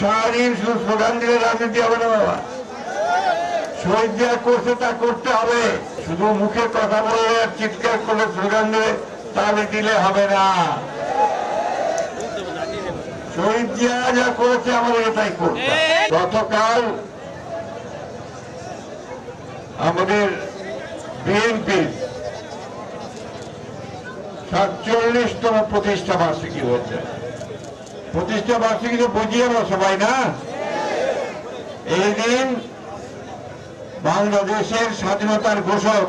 সারাদিন শুধু স্লোগান দিলে রাজনীতি হবে না বাবা। শহীদ যা করছে তা করতে হবে। শুধু মুখে কথা বলে আর চিৎকার করলে স্লোগান দিয়ে তাহলে দিলে হবে না। শহীদ জিয়া যা করেছে আমাদের এটাই করতে। গতকাল আমাদের বিএনপির 47তম প্রতিষ্ঠা বার্ষিকী হচ্ছে। প্রতিষ্ঠা বার্ষিকী তো বুঝিয়ে না সবাই না। এই দিন বাংলাদেশের স্বাধীনতার ঘোষক,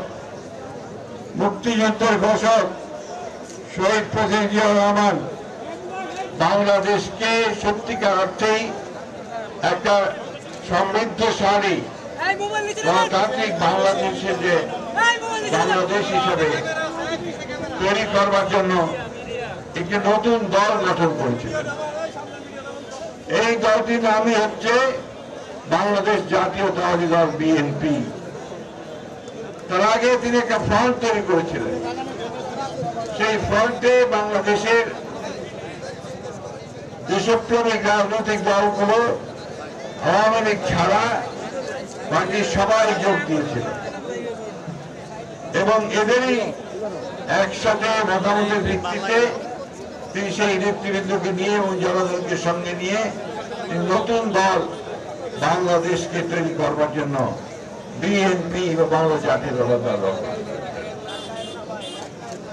মুক্তিযুদ্ধের ঘোষক শহীদ প্রেসিডেন্ট জিয়াউর রহমান বাংলাদেশকে সত্যিকার অর্থেই একটা সমৃদ্ধশালী গণতান্ত্রিক বাংলাদেশের যে বাংলাদেশ হিসেবে তৈরি করবার জন্য একটি নতুন দল গঠন করেছিলেন। এই দলটির নামই হচ্ছে বাংলাদেশ জাতীয়তাবাদী দল বিএনপি। তার আগে তিনি একটা ফ্রন্ট তৈরি করেছিলেন। সেই ফ্রন্টে বাংলাদেশের দেশপ্রেমিক রাজনৈতিক দলগুলো আওয়ামী লীগ ছাড়া বাকি সবাই যোগ দিয়েছিল এবং এদেরই একসাথে মতামতের ভিত্তিতে তিনি সেই নেতৃবৃন্দকে নিয়ে এবং জনগণকে সঙ্গে নিয়ে নতুন দল বাংলাদেশকে তৈরি করবার জন্য বিএনপি বা বাংলা জাতীয়তাবাদী দল।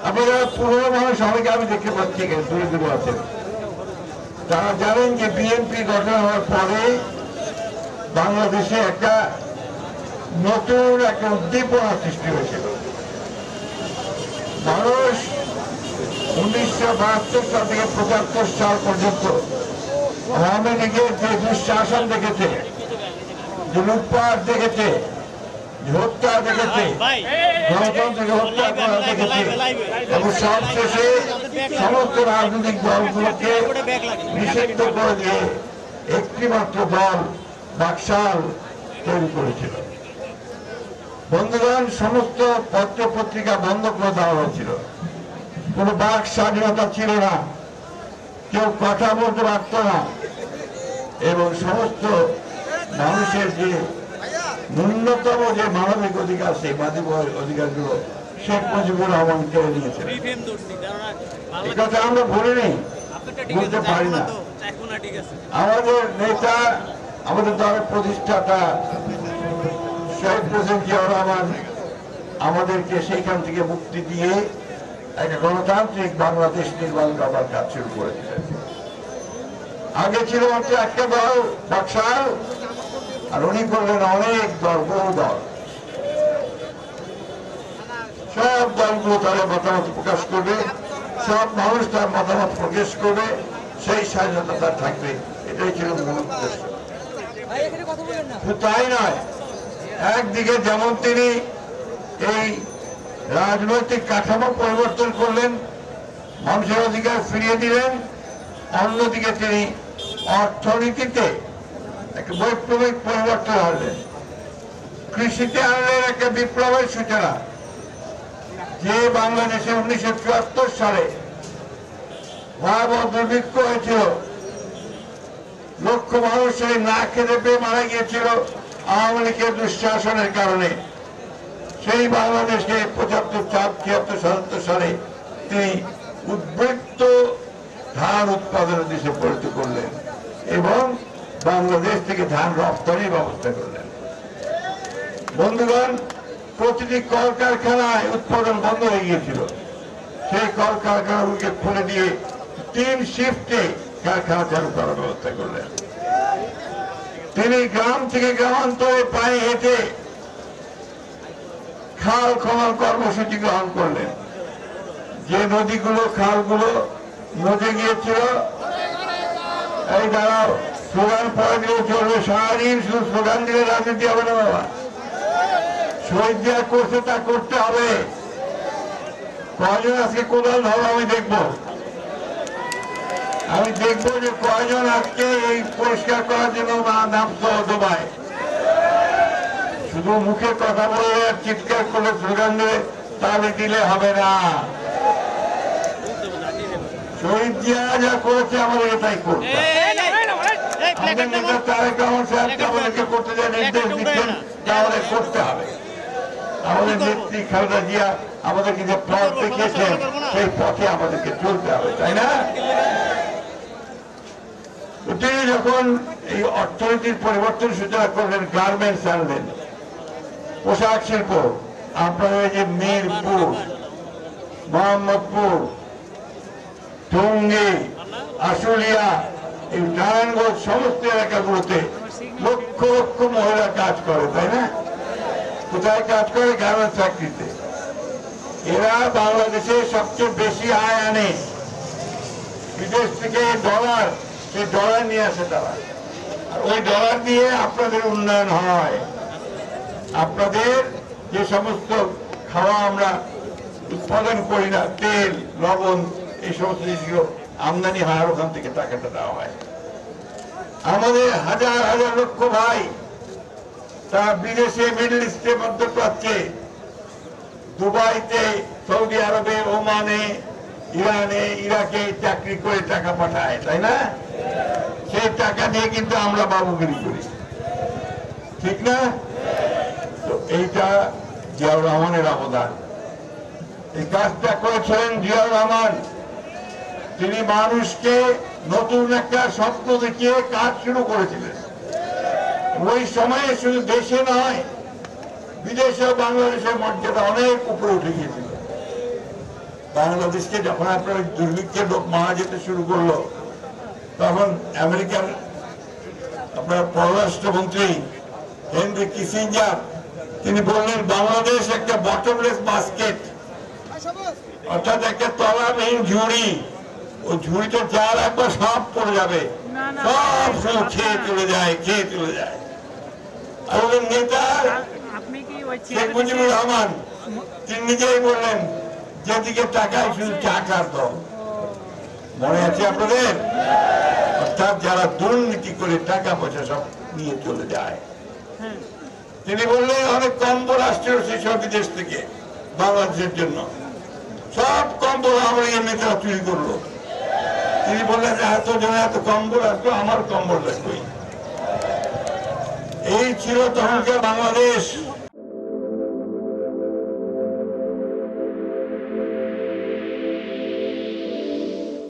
আপনারা পুরো মানুষ সবাইকে আমি দেখতে পাচ্ছি এখানে দূরে দূরে আছেন। তারা জানেন যে বিএনপি গঠন হওয়ার পরে বাংলাদেশে একটা নতুন একটা উদ্দীপনা সৃষ্টি হয়েছিল। মানুষ 1972 সাল থেকে 75 সাল পর্যন্ত আওয়ামী লীগের যে দুঃশাসন দেখেছে, যে লুটপাট দেখেছে, হত্যা দেখেছে, গণতন্ত্রকে হত্যা করা দেখেছে এবং সবশেষে সমস্ত রাজনৈতিক দলগুলোকে নিষিদ্ধ করে দিয়ে একটি মাত্র দল বাকশাল তৈরি করেছিল। বন্ধুগণ, সমস্ত পত্র পত্রিকা বন্ধ করে দেওয়া হয়েছিল। কোন বাক স্বাধীনতা ছিল না, কেউ কথা বলতে পারত না এবং সমস্ত মানুষের যে ন্যূনতম যে মানবিক অধিকার, সেই মানবিক অধিকারগুলো শেখ মুজিবুর রহমান কেড়ে নিয়েছে। এই কথা আমরা ভুলিনি, বলতে পারি না। আমাদের নেতা, আমাদের দলের প্রতিষ্ঠাতা শহীদ প্রেসিডেন্ট জিয়াউর রহমান আমাদেরকে সেইখান থেকে মুক্তি দিয়ে একটা গণতান্ত্রিক বাংলাদেশ নির্মাণ করবার কাজ শুরু করেছিলেন। আগে ছিল মাত্র একটা দল বাকশাল, আর উনি করলেন অনেক দল, বহু দল। সব দলগুলো তাদের মতামত প্রকাশ করবে, সব মানুষ তার মতামত প্রকাশ করবে, সেই স্বাধীনতা তার থাকবে। এটাই ছিল মূল উদ্দেশ্য। তাই নয়, একদিকে যেমন তিনি এই রাজনৈতিক কাঠামো পরিবর্তন করলেন, মানুষের অধিকার ফিরিয়ে দিলেন, অন্যদিকে তিনি অর্থনীতিতে একটা বৈপ্লবিক পরিবর্তন আনলেন, কৃষিতে আনলেন একটা বিপ্লবের সূচনা। যে বাংলাদেশে 1974 সালে ভয়াবহ দুর্ভিক্ষ হয়েছিল, লক্ষ মানুষ না খেতে পেয়ে মারা গিয়েছিল আওয়ামী লীগের দুঃশাসনের কারণে, সেই বাংলাদেশকে 75-76-77 সালে তিনি উদ্বৃত্ত ধান উৎপাদনের দেশে পরিণত করলেন এবং বাংলাদেশ থেকে ধান রপ্তানির ব্যবস্থা করলেন। বন্ধুগণ, প্রতিটি কলকারখানায় উৎপাদন বন্ধ হয়ে গিয়েছিল। সেই কলকারখানাগুলোকে খুলে দিয়ে 3 শিফটে কারখানা চালু করার ব্যবস্থা করলেন। তিনি গ্রাম থেকে গ্রামান্তরে পায়ে হেঁটে খাল খনন কর্মসূচি গ্রহণ করলেন। যে নদীগুলো, খালগুলো নদী গিয়েছিল, এই দাঁড়াও, স্লোগান পরে দিলে চলবে, সারাদিন শুধু স্লোগান দিলে রাজনীতি হবে না বাবা। শহীদ যা করছে তা করতে হবে। কয়জন আজকে কোদাল ধরো আমি দেখবো যে কয়জন আজকে এই পরিষ্কার করার জন্য নামতো দুবাই। শুধু মুখে কথা বলে আর চিৎকার করলে স্লোগান দিয়ে তাহলে দিলে হবে না। শহীদ জিয়া যা করেছে আমাদের এটাই করতে। আমাদের নেতা তারেক রহমান সাহেবকে আমাদেরকে করতে যায় নির্দেশ দিচ্ছেন যে আমাদের করতে হবে। আমাদের নেত্রী খালেদা জিয়া আমাদেরকে যে পথ দেখিয়েছেন সেই পথে আমাদেরকে চলতে হবে, তাই না? তিনি যখন এই অর্থনীতির পরিবর্তন সূচনা করলেন, গার্মেন্টস আনলেন, পোশাক শিল্প, আপনাদের যে মিরপুর, মোহাম্মদপুর, টঙ্গী, আশুলিয়া, এই নারায়ণগঞ্জ সমস্ত এলাকাগুলোতে লক্ষ লক্ষ মহিলা কাজ করে, তাই না? কোথায় কাজ করে? গার্মেন্টস ফ্যাক্টরিতে। এরা বাংলাদেশে সবচেয়ে বেশি আয় আনে, বিদেশ থেকে ডলার, সেই ডলার নিয়ে আসে তারা, আর ওই ডলার দিয়ে আপনাদের উন্নয়ন হয়। আপনাদের যে সমস্ত খাওয়া আমরা উৎপাদন করি না, তেল, লবণ, এই সমস্ত জিনিসগুলো আমদানি হয়, আর ওখান থেকে টাকাটা দেওয়া হয়। আমাদের হাজার হাজার লক্ষ ভাই তারা বিদেশে, মিডল ইস্টে, মধ্যপ্রাচ্যে, দুবাইতে, সৌদি আরবে, ওমানে, ইরানে, ইরাকে চাকরি করে টাকা পাঠায়, তাই না? সেই টাকা দিয়ে কিন্তু আমরা বাবুগিরি করি, ঠিক না? তো এইটা জিয়াউর রহমানের অবদান। এই কাজটা করেছিলেন জিয়াউর রহমান। তিনি মানুষকে নতুন একটা স্বপ্ন দেখিয়ে কাজ শুরু করেছিলেন। ওই সময়ে শুধু দেশে নয়, বিদেশে বাংলাদেশের মর্যাদা অনেক উপরে উঠে গিয়েছিল। বাংলাদেশকে যখন আপনার দুর্ভিক্ষের লোক মারা যেতে শুরু করলো, তখন আমেরিকার আপনার পররাষ্ট্রমন্ত্রী হেনরি কিসিঞ্জার তিনি বললেন, বাংলাদেশ একটা বটমলেস বাস্কেট, অর্থাৎ একটা তলাবিহীন ঝুড়ি। ওই ঝুড়িতে যা রাখবো সব পড়ে যাবে, সব খেয়ে চলে যায়, খেয়ে চলে যায়। আর ওদের নেতা শেখ মুজিবুর রহমান তিনি নিজেই বললেন, যেদিকে টাকায় শুধু টাকার দল। মনে আছে আপনাদের? অর্থাৎ যারা দুর্নীতি করে টাকা পয়সা সব নিয়ে চলে যায়। তিনি বললেন, অনেক কম্বল আসছে সেসব বিদেশ থেকে বাংলাদেশের জন্য, সব কম্বল আমরা নেতারা চুরি করলো। তিনি বললেন, এত জন এত কম্বল আসলো, আমার কম্বল লাগবে। এই ছিল তখনকার বাংলাদেশ।